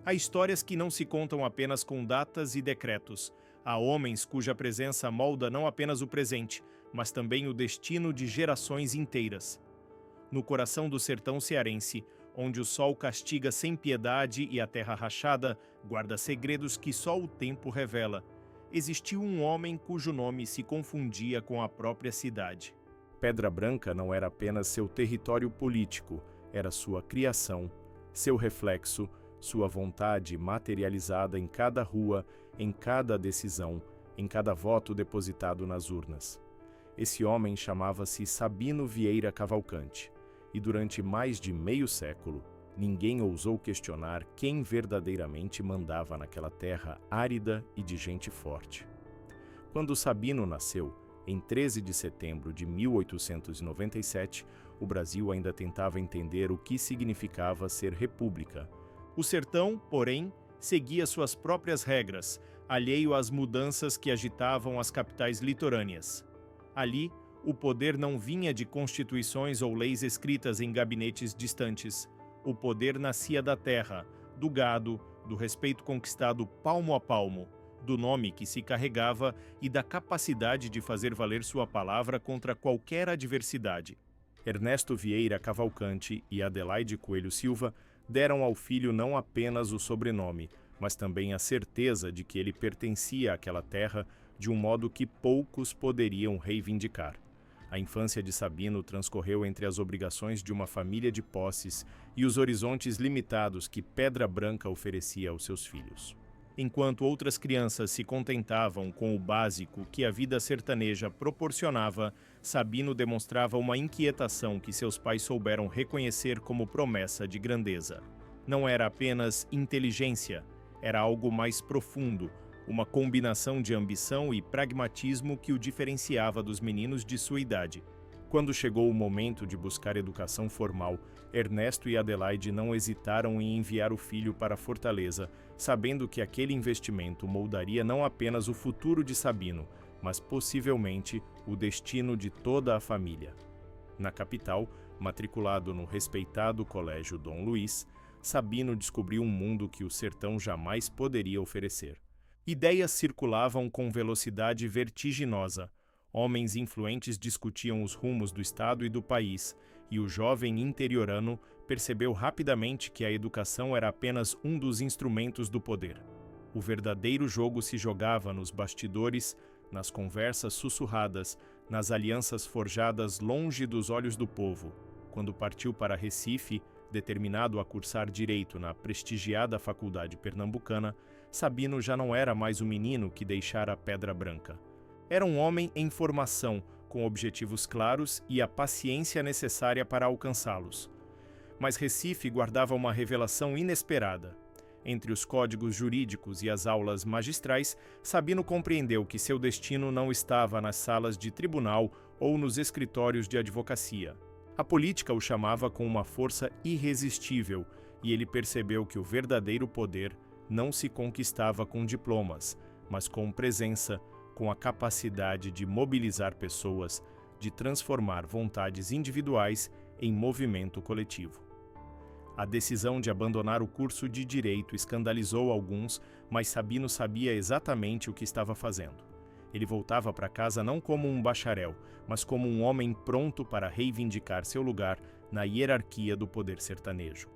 Há histórias que não se contam apenas com datas e decretos. Há homens cuja presença molda não apenas o presente, mas também o destino de gerações inteiras. No coração do sertão cearense, onde o sol castiga sem piedade e a terra rachada guarda segredos que só o tempo revela, existiu um homem cujo nome se confundia com a própria cidade. Pedra Branca não era apenas seu território político, era sua criação, seu reflexo, sua vontade materializada em cada rua, em cada decisão, em cada voto depositado nas urnas. Esse homem chamava-se Sabino Vieira Cavalcante, e durante mais de meio século, ninguém ousou questionar quem verdadeiramente mandava naquela terra árida e de gente forte. Quando Sabino nasceu, em 13 de setembro de 1897, o Brasil ainda tentava entender o que significava ser república. O sertão, porém, seguia suas próprias regras, alheio às mudanças que agitavam as capitais litorâneas. Ali, o poder não vinha de constituições ou leis escritas em gabinetes distantes. O poder nascia da terra, do gado, do respeito conquistado palmo a palmo, do nome que se carregava e da capacidade de fazer valer sua palavra contra qualquer adversidade. Ernesto Vieira Cavalcante e Adelaide Coelho Silva deram ao filho não apenas o sobrenome, mas também a certeza de que ele pertencia àquela terra de um modo que poucos poderiam reivindicar. A infância de Sabino transcorreu entre as obrigações de uma família de posses e os horizontes limitados que Pedra Branca oferecia aos seus filhos. Enquanto outras crianças se contentavam com o básico que a vida sertaneja proporcionava, Sabino demonstrava uma inquietação que seus pais souberam reconhecer como promessa de grandeza. Não era apenas inteligência, era algo mais profundo, uma combinação de ambição e pragmatismo que o diferenciava dos meninos de sua idade. Quando chegou o momento de buscar educação formal, Ernesto e Adelaide não hesitaram em enviar o filho para Fortaleza, sabendo que aquele investimento moldaria não apenas o futuro de Sabino, mas possivelmente o destino de toda a família. Na capital, matriculado no respeitado Colégio Dom Luiz, Sabino descobriu um mundo que o sertão jamais poderia oferecer. Ideias circulavam com velocidade vertiginosa. Homens influentes discutiam os rumos do Estado e do país, e o jovem interiorano percebeu rapidamente que a educação era apenas um dos instrumentos do poder. O verdadeiro jogo se jogava nos bastidores, nas conversas sussurradas, nas alianças forjadas longe dos olhos do povo. Quando partiu para Recife, determinado a cursar direito na prestigiada Faculdade Pernambucana, Sabino já não era mais o menino que deixara Pedra Branca. Era um homem em formação, com objetivos claros e a paciência necessária para alcançá-los. Mas Recife guardava uma revelação inesperada. Entre os códigos jurídicos e as aulas magistrais, Sabino compreendeu que seu destino não estava nas salas de tribunal ou nos escritórios de advocacia. A política o chamava com uma força irresistível, e ele percebeu que o verdadeiro poder não se conquistava com diplomas, mas com presença, com a capacidade de mobilizar pessoas, de transformar vontades individuais em movimento coletivo. A decisão de abandonar o curso de Direito escandalizou alguns, mas Sabino sabia exatamente o que estava fazendo. Ele voltava para casa não como um bacharel, mas como um homem pronto para reivindicar seu lugar na hierarquia do poder sertanejo.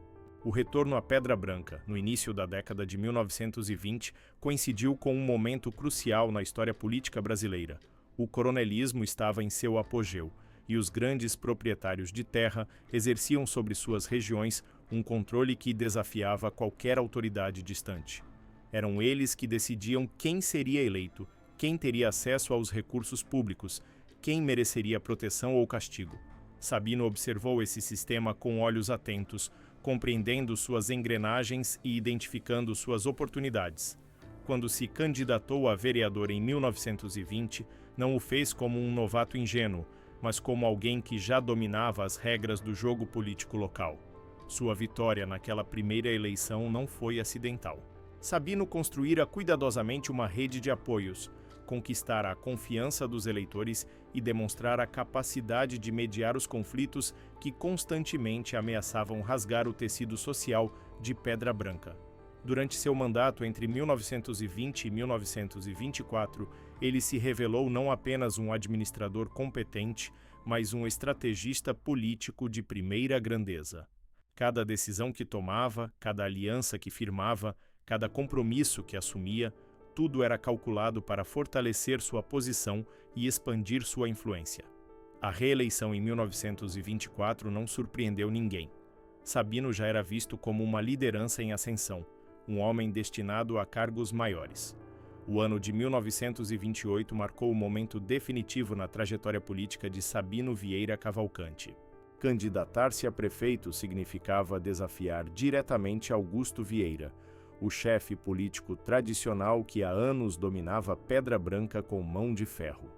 O retorno à Pedra Branca, no início da década de 1920, coincidiu com um momento crucial na história política brasileira. O coronelismo estava em seu apogeu, e os grandes proprietários de terra exerciam sobre suas regiões um controle que desafiava qualquer autoridade distante. Eram eles que decidiam quem seria eleito, quem teria acesso aos recursos públicos, quem mereceria proteção ou castigo. Sabino observou esse sistema com olhos atentos, compreendendo suas engrenagens e identificando suas oportunidades. Quando se candidatou a vereador em 1920, não o fez como um novato ingênuo, mas como alguém que já dominava as regras do jogo político local. Sua vitória naquela primeira eleição não foi acidental. Sabino construíra cuidadosamente uma rede de apoios, conquistar a confiança dos eleitores e demonstrar a capacidade de mediar os conflitos que constantemente ameaçavam rasgar o tecido social de Pedra Branca. Durante seu mandato entre 1920 e 1924, ele se revelou não apenas um administrador competente, mas um estrategista político de primeira grandeza. Cada decisão que tomava, cada aliança que firmava, cada compromisso que assumia, tudo era calculado para fortalecer sua posição e expandir sua influência. A reeleição em 1924 não surpreendeu ninguém. Sabino já era visto como uma liderança em ascensão, um homem destinado a cargos maiores. O ano de 1928 marcou o momento definitivo na trajetória política de Sabino Vieira Cavalcante. Candidatar-se a prefeito significava desafiar diretamente Augusto Vieira, o chefe político tradicional que há anos dominava Pedra Branca com mão de ferro.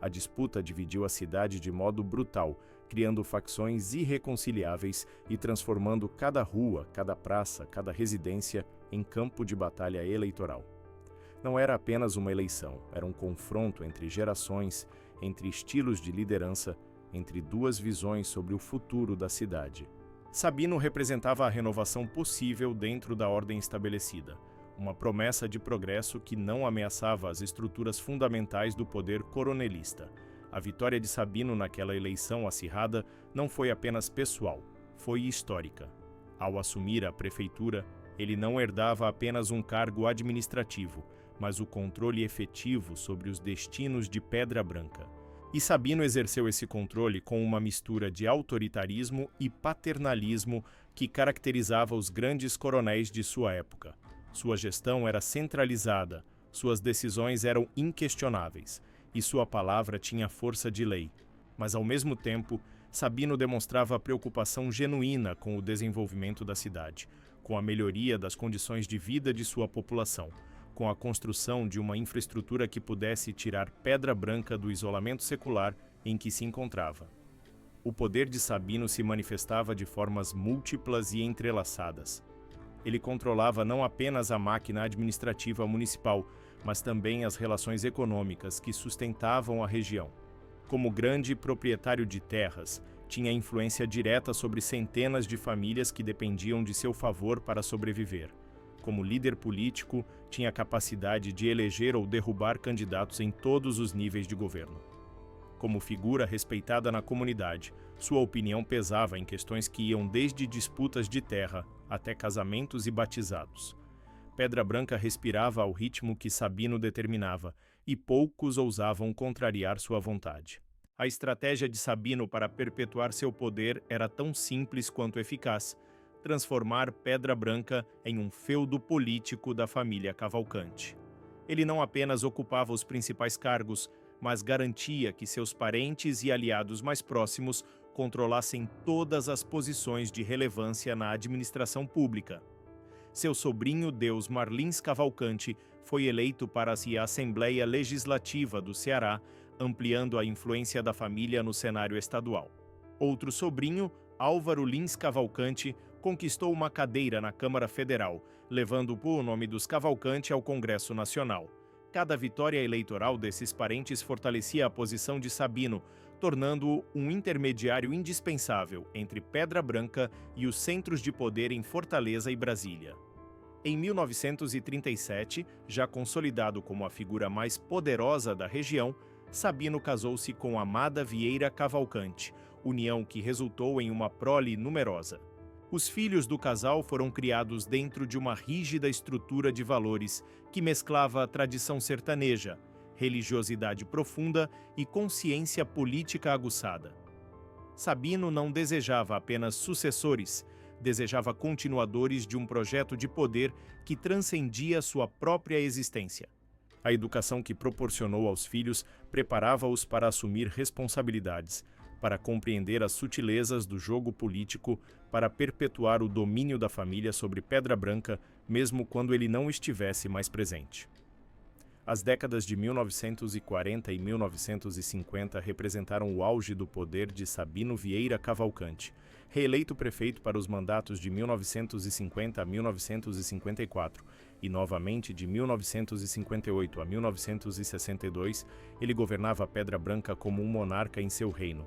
A disputa dividiu a cidade de modo brutal, criando facções irreconciliáveis e transformando cada rua, cada praça, cada residência em campo de batalha eleitoral. Não era apenas uma eleição, era um confronto entre gerações, entre estilos de liderança, entre duas visões sobre o futuro da cidade. Sabino representava a renovação possível dentro da ordem estabelecida, uma promessa de progresso que não ameaçava as estruturas fundamentais do poder coronelista. A vitória de Sabino naquela eleição acirrada não foi apenas pessoal, foi histórica. Ao assumir a prefeitura, ele não herdava apenas um cargo administrativo, mas o controle efetivo sobre os destinos de Pedra Branca. E Sabino exerceu esse controle com uma mistura de autoritarismo e paternalismo que caracterizava os grandes coronéis de sua época. Sua gestão era centralizada, suas decisões eram inquestionáveis e sua palavra tinha força de lei. Mas, ao mesmo tempo, Sabino demonstrava preocupação genuína com o desenvolvimento da cidade, com a melhoria das condições de vida de sua população, com a construção de uma infraestrutura que pudesse tirar Pedra Branca do isolamento secular em que se encontrava. O poder de Sabino se manifestava de formas múltiplas e entrelaçadas. Ele controlava não apenas a máquina administrativa municipal, mas também as relações econômicas que sustentavam a região. Como grande proprietário de terras, tinha influência direta sobre centenas de famílias que dependiam de seu favor para sobreviver. Como líder político, tinha capacidade de eleger ou derrubar candidatos em todos os níveis de governo. Como figura respeitada na comunidade, sua opinião pesava em questões que iam desde disputas de terra até casamentos e batizados. Pedra Branca respirava ao ritmo que Sabino determinava, e poucos ousavam contrariar sua vontade. A estratégia de Sabino para perpetuar seu poder era tão simples quanto eficaz: transformar Pedra Branca em um feudo político da família Cavalcante. Ele não apenas ocupava os principais cargos, mas garantia que seus parentes e aliados mais próximos controlassem todas as posições de relevância na administração pública. Seu sobrinho Deus Marlins Cavalcante foi eleito para a Assembleia Legislativa do Ceará, ampliando a influência da família no cenário estadual. Outro sobrinho, Álvaro Lins Cavalcante, conquistou uma cadeira na Câmara Federal, levando o nome dos Cavalcante ao Congresso Nacional. Cada vitória eleitoral desses parentes fortalecia a posição de Sabino, tornando-o um intermediário indispensável entre Pedra Branca e os centros de poder em Fortaleza e Brasília. Em 1937, já consolidado como a figura mais poderosa da região, Sabino casou-se com Amada Vieira Cavalcante, união que resultou em uma prole numerosa. Os filhos do casal foram criados dentro de uma rígida estrutura de valores que mesclava a tradição sertaneja, religiosidade profunda e consciência política aguçada. Sabino não desejava apenas sucessores, desejava continuadores de um projeto de poder que transcendia sua própria existência. A educação que proporcionou aos filhos preparava-os para assumir responsabilidades, para compreender as sutilezas do jogo político, para perpetuar o domínio da família sobre Pedra Branca, mesmo quando ele não estivesse mais presente. As décadas de 1940 e 1950 representaram o auge do poder de Sabino Vieira Cavalcante, reeleito prefeito para os mandatos de 1950 a 1954 e novamente de 1958 a 1962, ele governava Pedra Branca como um monarca em seu reino.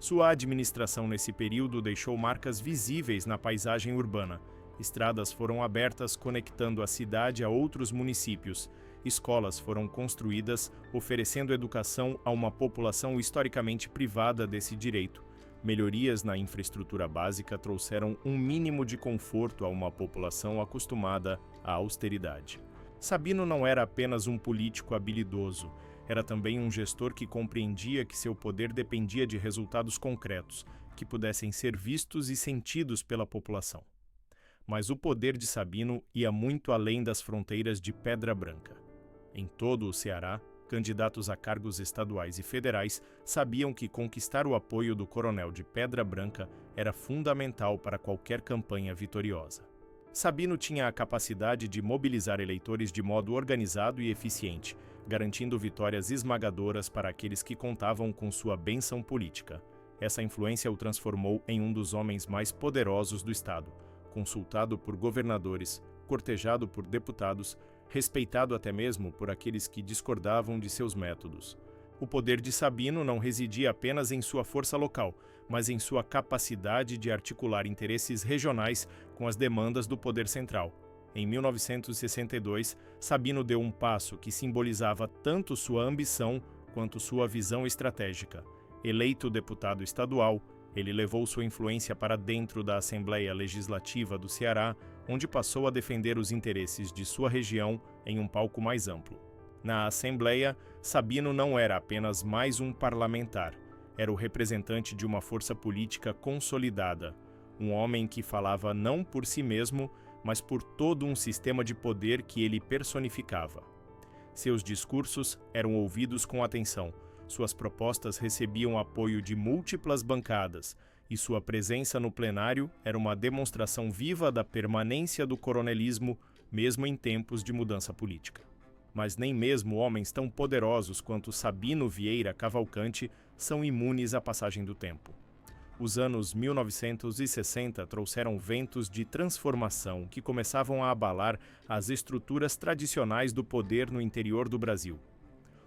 Sua administração nesse período deixou marcas visíveis na paisagem urbana, Estradas foram abertas conectando a cidade a outros municípios. Escolas foram construídas, oferecendo educação a uma população historicamente privada desse direito. Melhorias na infraestrutura básica trouxeram um mínimo de conforto a uma população acostumada à austeridade. Sabino não era apenas um político habilidoso, era também um gestor que compreendia que seu poder dependia de resultados concretos, que pudessem ser vistos e sentidos pela população. Mas o poder de Sabino ia muito além das fronteiras de Pedra Branca. Em todo o Ceará, candidatos a cargos estaduais e federais sabiam que conquistar o apoio do coronel de Pedra Branca era fundamental para qualquer campanha vitoriosa. Sabino tinha a capacidade de mobilizar eleitores de modo organizado e eficiente, garantindo vitórias esmagadoras para aqueles que contavam com sua bênção política. Essa influência o transformou em um dos homens mais poderosos do estado, consultado por governadores, cortejado por deputados, respeitado até mesmo por aqueles que discordavam de seus métodos. O poder de Sabino não residia apenas em sua força local, mas em sua capacidade de articular interesses regionais com as demandas do poder central. Em 1962, Sabino deu um passo que simbolizava tanto sua ambição quanto sua visão estratégica. Eleito deputado estadual, ele levou sua influência para dentro da Assembleia Legislativa do Ceará, onde passou a defender os interesses de sua região em um palco mais amplo. Na Assembleia, Sabino não era apenas mais um parlamentar, era o representante de uma força política consolidada, um homem que falava não por si mesmo, mas por todo um sistema de poder que ele personificava. Seus discursos eram ouvidos com atenção, suas propostas recebiam apoio de múltiplas bancadas, e sua presença no plenário era uma demonstração viva da permanência do coronelismo, mesmo em tempos de mudança política. Mas nem mesmo homens tão poderosos quanto Sabino Vieira Cavalcante são imunes à passagem do tempo. Os anos 1960 trouxeram ventos de transformação que começavam a abalar as estruturas tradicionais do poder no interior do Brasil.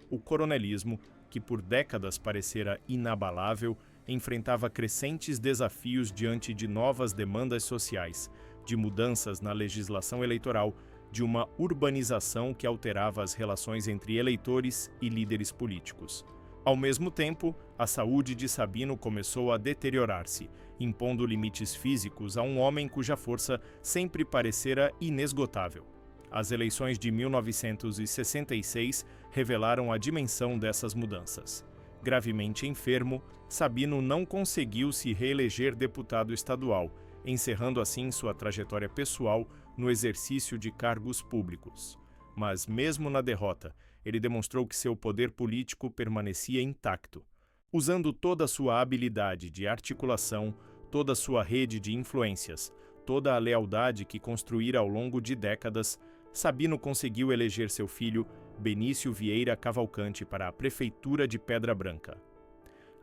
O coronelismo, que por décadas parecera inabalável, enfrentava crescentes desafios diante de novas demandas sociais, de mudanças na legislação eleitoral, de uma urbanização que alterava as relações entre eleitores e líderes políticos. Ao mesmo tempo, a saúde de Sabino começou a deteriorar-se, impondo limites físicos a um homem cuja força sempre parecera inesgotável. As eleições de 1966 revelaram a dimensão dessas mudanças. Gravemente enfermo, Sabino não conseguiu se reeleger deputado estadual, encerrando assim sua trajetória pessoal no exercício de cargos públicos. Mas, mesmo na derrota, ele demonstrou que seu poder político permanecia intacto. Usando toda a sua habilidade de articulação, toda a sua rede de influências, toda a lealdade que construíra ao longo de décadas, Sabino conseguiu eleger seu filho, Benício Vieira Cavalcante, para a prefeitura de Pedra Branca.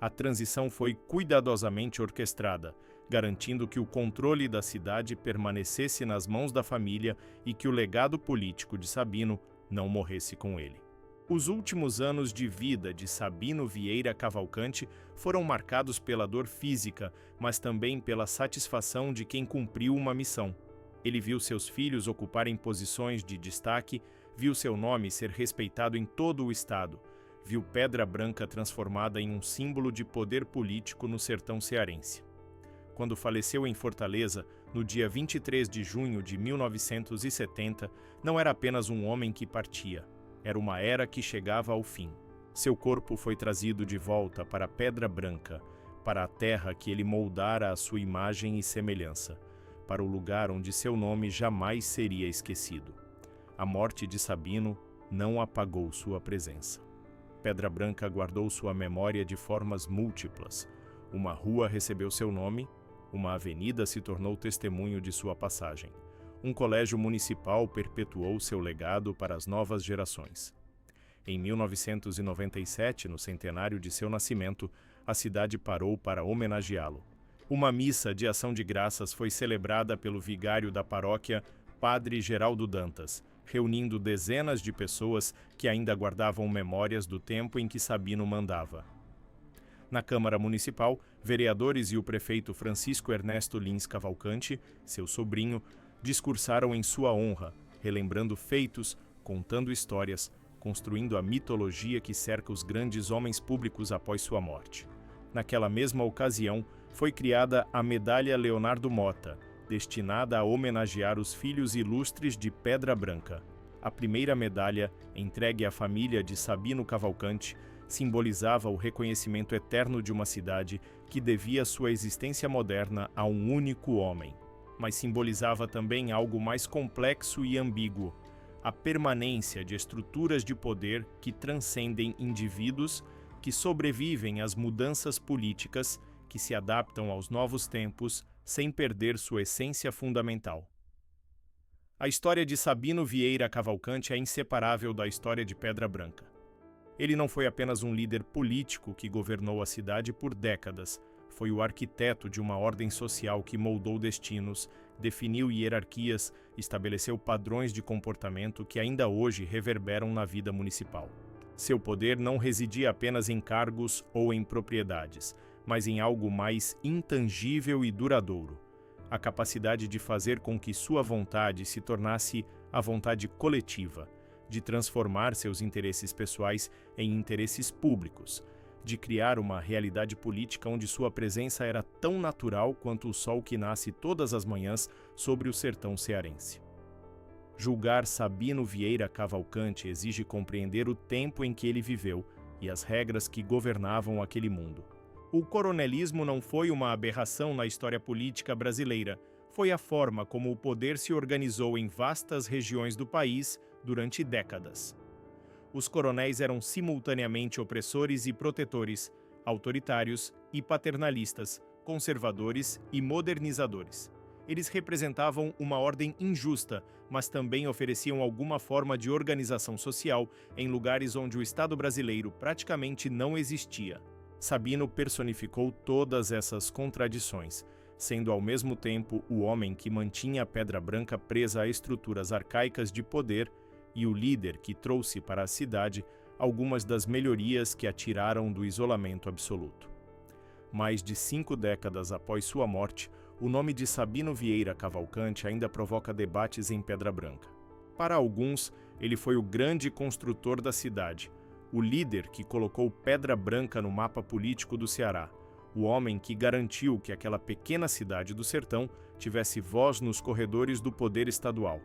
A transição foi cuidadosamente orquestrada, garantindo que o controle da cidade permanecesse nas mãos da família e que o legado político de Sabino não morresse com ele. Os últimos anos de vida de Sabino Vieira Cavalcante foram marcados pela dor física, mas também pela satisfação de quem cumpriu uma missão. Ele viu seus filhos ocuparem posições de destaque, viu seu nome ser respeitado em todo o estado, viu Pedra Branca transformada em um símbolo de poder político no sertão cearense. Quando faleceu em Fortaleza, no dia 23 de junho de 1970, não era apenas um homem que partia, era uma era que chegava ao fim. Seu corpo foi trazido de volta para Pedra Branca, para a terra que ele moldara à sua imagem e semelhança, para o lugar onde seu nome jamais seria esquecido. A morte de Sabino não apagou sua presença. Pedra Branca guardou sua memória de formas múltiplas. Uma rua recebeu seu nome, uma avenida se tornou testemunho de sua passagem. Um colégio municipal perpetuou seu legado para as novas gerações. Em 1997, no centenário de seu nascimento, a cidade parou para homenageá-lo. Uma missa de ação de graças foi celebrada pelo vigário da paróquia, Padre Geraldo Dantas, reunindo dezenas de pessoas que ainda guardavam memórias do tempo em que Sabino mandava. Na Câmara Municipal, vereadores e o prefeito Francisco Ernesto Lins Cavalcante, seu sobrinho, discursaram em sua honra, relembrando feitos, contando histórias, construindo a mitologia que cerca os grandes homens públicos após sua morte. Naquela mesma ocasião, foi criada a Medalha Leonardo Mota, destinada a homenagear os filhos ilustres de Pedra Branca. A primeira medalha, entregue à família de Sabino Cavalcante, simbolizava o reconhecimento eterno de uma cidade que devia sua existência moderna a um único homem. Mas simbolizava também algo mais complexo e ambíguo: a permanência de estruturas de poder que transcendem indivíduos, que sobrevivem às mudanças políticas, que se adaptam aos novos tempos sem perder sua essência fundamental. A história de Sabino Vieira Cavalcante é inseparável da história de Pedra Branca. Ele não foi apenas um líder político que governou a cidade por décadas, foi o arquiteto de uma ordem social que moldou destinos, definiu hierarquias, estabeleceu padrões de comportamento que ainda hoje reverberam na vida municipal. Seu poder não residia apenas em cargos ou em propriedades, mas em algo mais intangível e duradouro: a capacidade de fazer com que sua vontade se tornasse a vontade coletiva, de transformar seus interesses pessoais em interesses públicos, de criar uma realidade política onde sua presença era tão natural quanto o sol que nasce todas as manhãs sobre o sertão cearense. Julgar Sabino Vieira Cavalcante exige compreender o tempo em que ele viveu e as regras que governavam aquele mundo. O coronelismo não foi uma aberração na história política brasileira, foi a forma como o poder se organizou em vastas regiões do país durante décadas. Os coronéis eram simultaneamente opressores e protetores, autoritários e paternalistas, conservadores e modernizadores. Eles representavam uma ordem injusta, mas também ofereciam alguma forma de organização social em lugares onde o Estado brasileiro praticamente não existia. Sabino personificou todas essas contradições, sendo ao mesmo tempo o homem que mantinha a Pedra Branca presa a estruturas arcaicas de poder e o líder que trouxe para a cidade algumas das melhorias que a tiraram do isolamento absoluto. Mais de 5 décadas após sua morte, o nome de Sabino Vieira Cavalcante ainda provoca debates em Pedra Branca. Para alguns, ele foi o grande construtor da cidade, o líder que colocou Pedra Branca no mapa político do Ceará, o homem que garantiu que aquela pequena cidade do sertão tivesse voz nos corredores do poder estadual.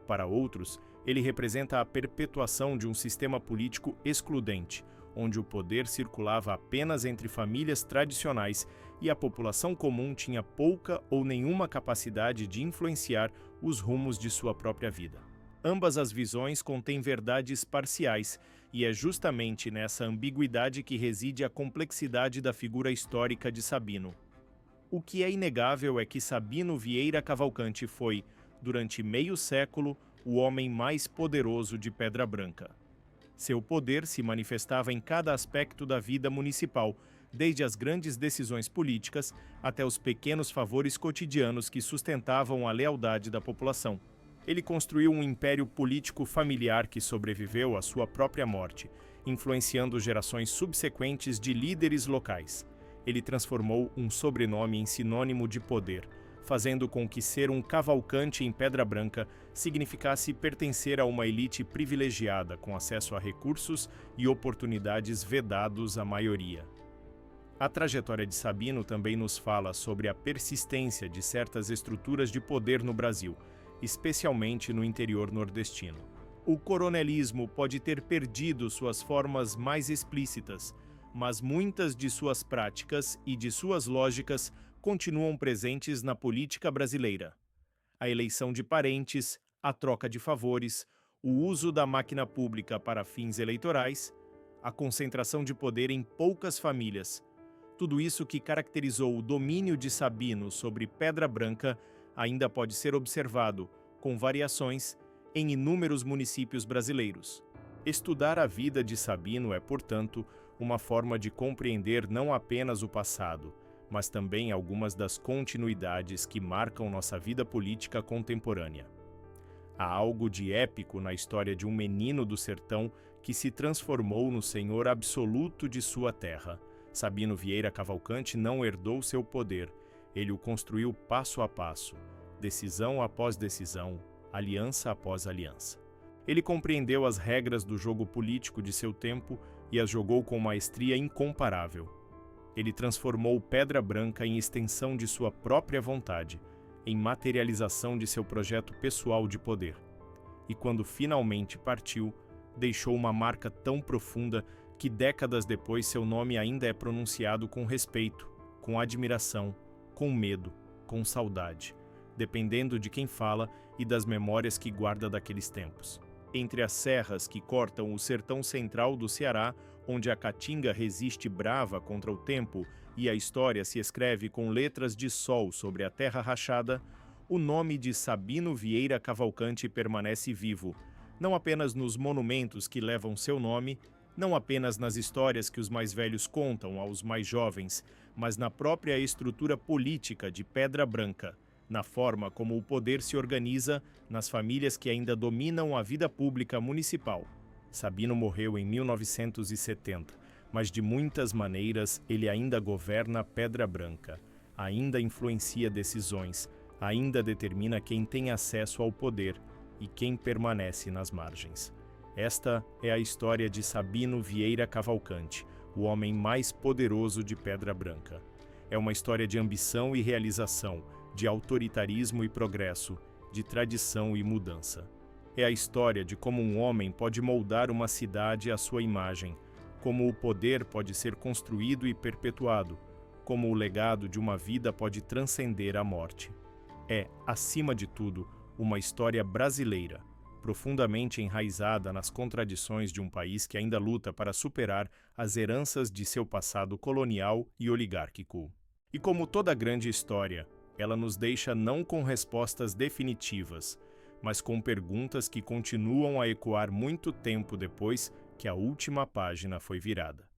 Para outros, ele representa a perpetuação de um sistema político excludente, onde o poder circulava apenas entre famílias tradicionais e a população comum tinha pouca ou nenhuma capacidade de influenciar os rumos de sua própria vida. Ambas as visões contêm verdades parciais, e é justamente nessa ambiguidade que reside a complexidade da figura histórica de Sabino. O que é inegável é que Sabino Vieira Cavalcante foi, durante meio século, o homem mais poderoso de Pedra Branca. Seu poder se manifestava em cada aspecto da vida municipal, desde as grandes decisões políticas até os pequenos favores cotidianos que sustentavam a lealdade da população. Ele construiu um império político familiar que sobreviveu à sua própria morte, influenciando gerações subsequentes de líderes locais. Ele transformou um sobrenome em sinônimo de poder, fazendo com que ser um cavalcante em Pedra Branca significasse pertencer a uma elite privilegiada com acesso a recursos e oportunidades vedados à maioria. A trajetória de Sabino também nos fala sobre a persistência de certas estruturas de poder no Brasil, especialmente no interior nordestino. O coronelismo pode ter perdido suas formas mais explícitas, mas muitas de suas práticas e de suas lógicas continuam presentes na política brasileira. A eleição de parentes, a troca de favores, o uso da máquina pública para fins eleitorais, a concentração de poder em poucas famílias. Tudo isso que caracterizou o domínio de Sabino sobre Pedra Branca ainda pode ser observado, com variações, em inúmeros municípios brasileiros. Estudar a vida de Sabino é, portanto, uma forma de compreender não apenas o passado, mas também algumas das continuidades que marcam nossa vida política contemporânea. Há algo de épico na história de um menino do sertão que se transformou no senhor absoluto de sua terra. Sabino Vieira Cavalcante não herdou seu poder, ele o construiu passo a passo, decisão após decisão, aliança após aliança. Ele compreendeu as regras do jogo político de seu tempo e as jogou com maestria incomparável. Ele transformou Pedra Branca em extensão de sua própria vontade, em materialização de seu projeto pessoal de poder. E quando finalmente partiu, deixou uma marca tão profunda que décadas depois seu nome ainda é pronunciado com respeito, com admiração, com medo, com saudade, dependendo de quem fala e das memórias que guarda daqueles tempos. Entre as serras que cortam o sertão central do Ceará, onde a caatinga resiste brava contra o tempo e a história se escreve com letras de sol sobre a terra rachada, o nome de Sabino Vieira Cavalcante permanece vivo, não apenas nos monumentos que levam seu nome, não apenas nas histórias que os mais velhos contam aos mais jovens, mas na própria estrutura política de Pedra Branca, na forma como o poder se organiza nas famílias que ainda dominam a vida pública municipal. Sabino morreu em 1970, mas de muitas maneiras ele ainda governa Pedra Branca, ainda influencia decisões, ainda determina quem tem acesso ao poder e quem permanece nas margens. Esta é a história de Sabino Vieira Cavalcante, o homem mais poderoso de Pedra Branca. É uma história de ambição e realização, de autoritarismo e progresso, de tradição e mudança. É a história de como um homem pode moldar uma cidade à sua imagem, como o poder pode ser construído e perpetuado, como o legado de uma vida pode transcender a morte. É, acima de tudo, uma história brasileira, profundamente enraizada nas contradições de um país que ainda luta para superar as heranças de seu passado colonial e oligárquico. E como toda grande história, ela nos deixa não com respostas definitivas, mas com perguntas que continuam a ecoar muito tempo depois que a última página foi virada.